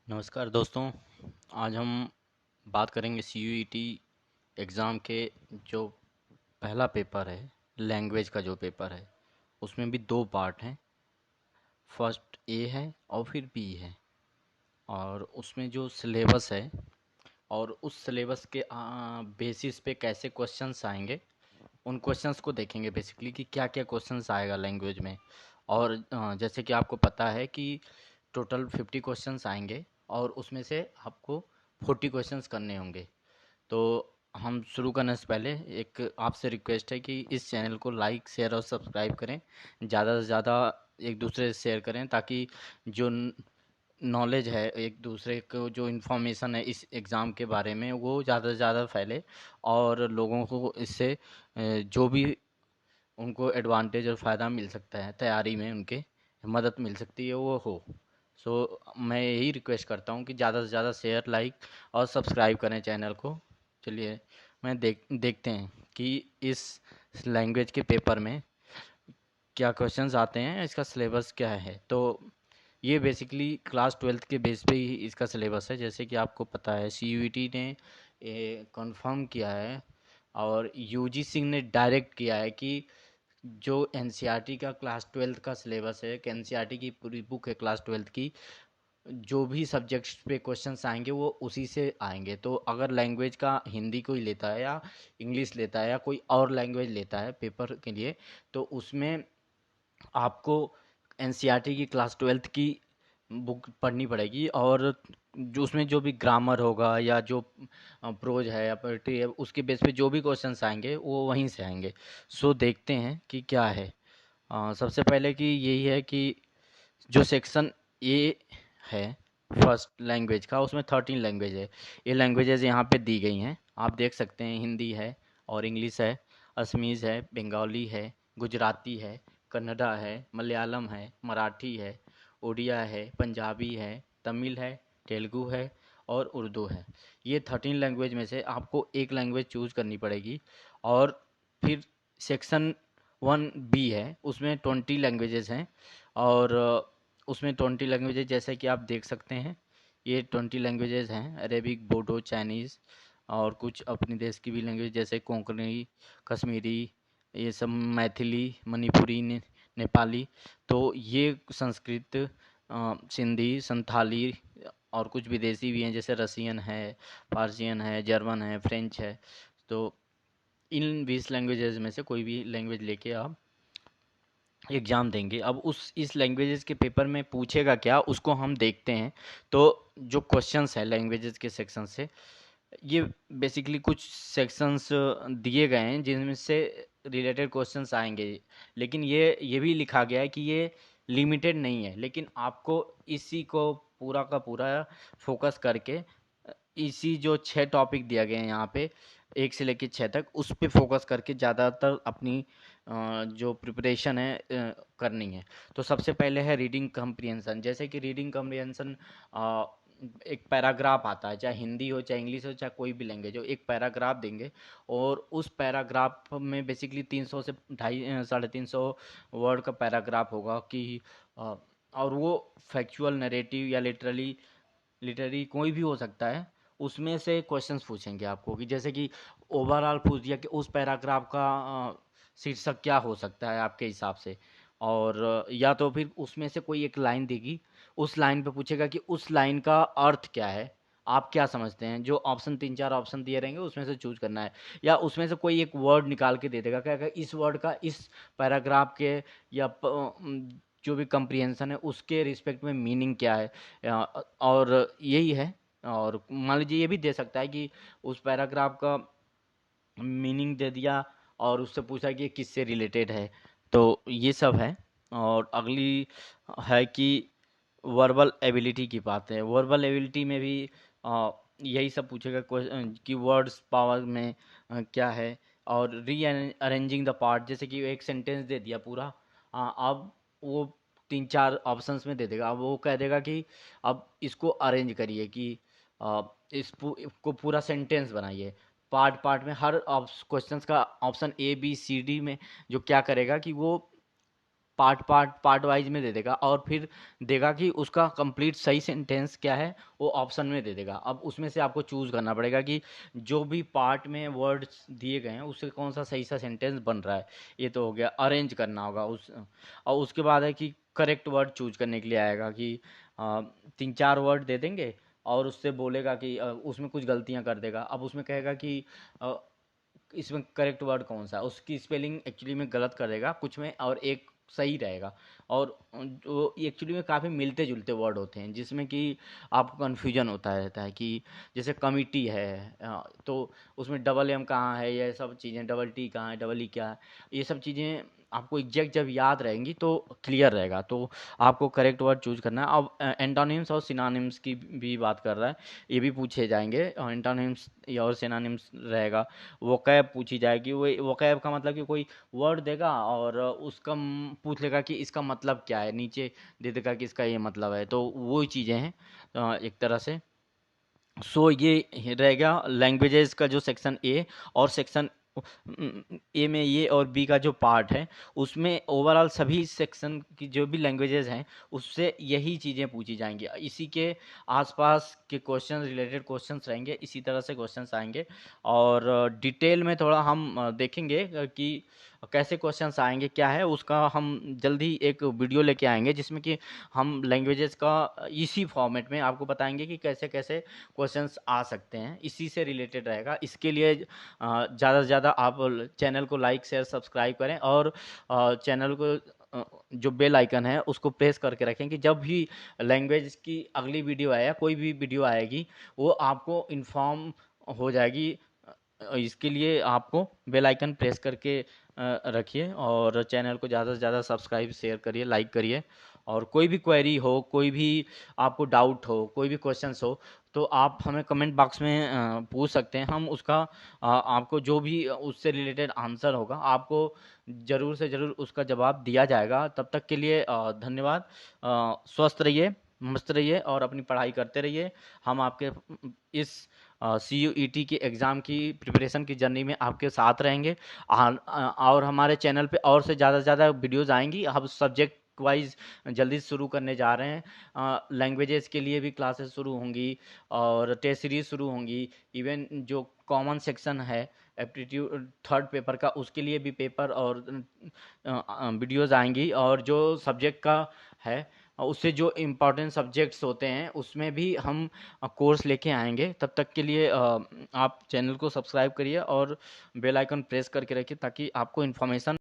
नमस्कार दोस्तों। आज हम बात करेंगे सीयूईटी एग्ज़ाम के जो पहला पेपर है, लैंग्वेज का जो पेपर है उसमें भी दो पार्ट हैं। फर्स्ट ए है और फिर बी है। और उसमें जो सिलेबस है और उस सिलेबस के बेसिस पे कैसे क्वेश्चंस आएंगे, उन क्वेश्चंस को देखेंगे बेसिकली कि क्या क्या क्वेश्चंस आएगा लैंग्वेज में। और जैसे कि आपको पता है कि टोटल 50 क्वेश्चंस आएंगे और उसमें से आपको 40 क्वेश्चंस करने होंगे। तो हम शुरू करने से पहले एक आपसे रिक्वेस्ट है कि इस चैनल को लाइक शेयर और सब्सक्राइब करें। ज़्यादा से ज़्यादा एक दूसरे से शेयर करें ताकि जो नॉलेज है, एक दूसरे को जो इन्फॉर्मेशन है इस एग्ज़ाम के बारे में, वो ज़्यादा से ज़्यादा फैले और लोगों को इससे जो भी उनको एडवांटेज और फ़ायदा मिल सकता है, तैयारी में उनके मदद मिल सकती है, वो हो। मैं यही रिक्वेस्ट करता हूँ कि ज़्यादा से ज़्यादा शेयर, लाइक और सब्सक्राइब करें चैनल को। चलिए देखते हैं कि इस लैंग्वेज के पेपर में क्या क्वेश्चंस आते हैं, इसका सिलेबस क्या है। तो ये बेसिकली क्लास 12th के बेस पे ही इसका सिलेबस है। जैसे कि आपको पता है सीयूईटी ने कंफर्म किया है और यूजीसी ने डायरेक्ट किया है कि जो एनसीईआरटी का क्लास 12th का सिलेबस है, कि एनसीईआरटी की पूरी बुक है क्लास 12th की, जो भी सब्जेक्ट्स पे क्वेश्चंस आएंगे वो उसी से आएंगे। तो अगर लैंग्वेज का हिंदी कोई लेता है या इंग्लिश लेता है या कोई और लैंग्वेज लेता है पेपर के लिए, तो उसमें आपको एनसीईआरटी की क्लास 12th की बुक पढ़नी पड़ेगी। और जो उसमें जो भी ग्रामर होगा या जो प्रोज है या पोएट्री है, उसके बेस पे जो भी क्वेश्चंस आएंगे वो वहीं से आएंगे। देखते हैं कि क्या है। सबसे पहले कि यही है कि जो सेक्शन ए है फर्स्ट लैंग्वेज का, उसमें 13 लैंग्वेज है। ये लैंग्वेजेस यहाँ पे दी गई हैं, आप देख सकते हैं। हिंदी है और इंग्लिश है, असमीज़ है, बंगाली है, गुजराती है, कन्नड़ा है, मलयालम है, मराठी है, उड़िया है, पंजाबी है, तमिल है, तेलुगु है और उर्दू है। ये 13 लैंग्वेज में से आपको एक लैंग्वेज चूज़ करनी पड़ेगी। और फिर सेक्शन 1 बी है, उसमें 20 लैंग्वेजेस हैं। और उसमें 20 लैंग्वेजेस जैसे कि आप देख सकते हैं, ये 20 लैंग्वेजेस हैं। अरेबिक, बोडो, चाइनीज़ और कुछ अपने देश की भी लैंग्वेज जैसे कोंकणी, कश्मीरी, ये सब, मैथिली, मणिपुरी, नेपाली। तो ये संस्कृत, सिंधी, संथाली और कुछ विदेशी भी हैं जैसे रसियन है, फारसियन है, जर्मन है, फ्रेंच है। तो इन 20 लैंग्वेजेस में से कोई भी लैंग्वेज लेके आप एग्ज़ाम देंगे। अब उस इस लैंग्वेजेस के पेपर में पूछेगा क्या, उसको हम देखते हैं। तो जो क्वेश्चंस है लैंग्वेजेस के सेक्शन से, ये बेसिकली कुछ सेक्शंस दिए गए हैं जिनमें से रिलेटेड क्वेश्चंस आएंगे। लेकिन ये भी लिखा गया है कि ये लिमिटेड नहीं है, लेकिन आपको इसी को पूरा का पूरा फोकस करके इसी जो 6 टॉपिक दिया गया है यहाँ पे, 1 से लेकर 6 तक, उस पे फोकस करके ज़्यादातर अपनी जो प्रिपरेशन है करनी है। तो सबसे पहले है रीडिंग कम्प्रिहेंशन। जैसे कि रीडिंग कम्प्रिहेंशन, एक पैराग्राफ आता है, चाहे हिंदी हो, चाहे इंग्लिश हो, चाहे कोई भी लैंग्वेज हो, एक पैराग्राफ देंगे। और उस पैराग्राफ में बेसिकली 300 से ढाई 350 वर्ड का पैराग्राफ होगा कि और वो फैक्चुअल, नरेटिव या लिटरेरी कोई भी हो सकता है। उसमें से क्वेश्चंस पूछेंगे आपको कि जैसे कि ओवरऑल पूछ दिया कि उस पैराग्राफ का शीर्षक क्या हो सकता है आपके हिसाब से। और या तो फिर उसमें से कोई एक लाइन देगी, उस लाइन पे पूछेगा कि उस लाइन का अर्थ क्या है, आप क्या समझते हैं। जो ऑप्शन 3-4 ऑप्शन दिए रहेंगे उसमें से चूज करना है। या उसमें से कोई एक वर्ड निकाल के दे देगा, क्या क्या इस वर्ड का इस पैराग्राफ के या जो भी कंप्रीहेंशन है उसके रिस्पेक्ट में मीनिंग क्या है। और यही है। और मान लीजिए ये भी दे सकता है कि उस पैराग्राफ का मीनिंग दे दिया और उससे पूछा कि ये किससे रिलेटेड है। तो ये सब है। और अगली है कि वर्बल एबिलिटी की बात है। वर्बल एबिलिटी में भी यही सब पूछेगा कि वर्ड्स पावर में क्या है। और री अरेंजिंग द पार्ट, जैसे कि एक सेंटेंस दे दिया पूरा, अब वो 3-4 ऑप्शंस में दे देगा। अब वो कह देगा कि अब इसको अरेंज करिए कि इसको पूरा सेंटेंस बनाइए। पार्ट पार्ट में हर क्वेश्चंस का option A B C D में जो क्या करेगा कि वो पार्ट वाइज में दे देगा, और फिर देगा कि उसका कंप्लीट सही सेंटेंस क्या है, वो ऑप्शन में दे देगा। अब उसमें से आपको चूज करना पड़ेगा कि जो भी पार्ट में वर्ड्स दिए गए हैं उससे कौन सा सही सा सेंटेंस बन रहा है। ये तो हो गया, अरेंज करना होगा उस। और उसके बाद है कि करेक्ट वर्ड चूज करने के लिए आएगा कि 3-4 वर्ड दे देंगे और उससे बोलेगा कि उसमें कुछ गलतियां कर देगा। अब उसमें कहेगा कि अ, इसमें करेक्ट वर्ड कौन सा है, उसकी स्पेलिंग एक्चुअली में गलत कर देगा कुछ में और एक सही रहेगा। और जो एक्चुअली में काफ़ी मिलते जुलते वर्ड होते हैं जिसमें कि आपको कन्फ्यूजन होता रहता है कि जैसे कमिटी है, तो उसमें डबल एम कहाँ है, ये सब चीज़ें, डबल टी कहाँ है, डबल ई क्या है, ये सब चीज़ें आपको एग्जैक्ट जब याद रहेंगी तो क्लियर रहेगा। तो आपको करेक्ट वर्ड चूज करना है। अब एंटोनिम्स और सिनोनिम्स की भी बात कर रहा है, ये भी पूछे जाएंगे। एंटोनिम्स और सिनोनिम्स रहेगा। वोकैब पूछी जाएगी। वो वोकैब का मतलब कि कोई वर्ड देगा और उसका पूछ लेगा कि इसका मतलब क्या है, नीचे दे देगा कि इसका ये मतलब है। तो वो चीज़ें हैं एक तरह से। सो ये रहेगा लैंग्वेजेस का जो सेक्शन ए। और सेक्शन ए में ये और बी का जो पार्ट है उसमें ओवरऑल सभी सेक्शन की जो भी लैंग्वेजेस हैं उससे यही चीज़ें पूछी जाएंगी। इसी के आसपास के क्वेश्चन, रिलेटेड क्वेश्चंस रहेंगे, इसी तरह से क्वेश्चंस आएंगे। और डिटेल में थोड़ा हम देखेंगे कि कैसे क्वेश्चंस आएंगे, क्या है उसका हम जल्दी एक वीडियो लेके आएंगे जिसमें कि हम लैंग्वेजेस का इसी फॉर्मेट में आपको बताएंगे कि कैसे कैसे क्वेश्चंस आ सकते हैं। इसी से रिलेटेड रहेगा। इसके लिए ज़्यादा से ज़्यादा आप चैनल को लाइक शेयर सब्सक्राइब करें और चैनल को जो बेल आइकन है उसको प्रेस करके रखें कि जब भी लैंग्वेज की अगली वीडियो आए या कोई भी वीडियो आएगी वो आपको इन्फॉर्म हो जाएगी। इसके लिए आपको बेल आइकन प्रेस करके रखिए और चैनल को ज़्यादा से ज़्यादा सब्सक्राइब शेयर करिए, लाइक करिए। और कोई भी क्वेरी हो, कोई भी आपको डाउट हो, कोई भी क्वेश्चंस हो तो आप हमें कमेंट बॉक्स में पूछ सकते हैं। हम उसका आपको जो भी उससे रिलेटेड आंसर होगा आपको ज़रूर से ज़रूर उसका जवाब दिया जाएगा। तब तक के लिए धन्यवाद। स्वस्थ रहिए, मस्त रहिए और अपनी पढ़ाई करते रहिए। हम आपके इस CUET की एग्ज़ाम की प्रिपरेशन की जर्नी में आपके साथ रहेंगे। और हमारे चैनल पे और से ज़्यादा वीडियोज़ आएंगी। हम सब्जेक्ट वाइज जल्दी शुरू करने जा रहे हैं। लैंग्वेजेस के लिए भी क्लासेस शुरू होंगी और टेस्ट सीरीज शुरू होंगी। इवन जो कॉमन सेक्शन है एप्टीट्यूड थर्ड पेपर का, उसके लिए भी पेपर और वीडियोज़ आएंगी। और जो सब्जेक्ट का है उससे जो इम्पोर्टेंट सब्जेक्ट्स होते हैं उसमें भी हम कोर्स लेके आएंगे। तब तक के लिए आप चैनल को सब्सक्राइब करिए और बेल आइकन प्रेस करके रखिए ताकि आपको इन्फॉर्मेशन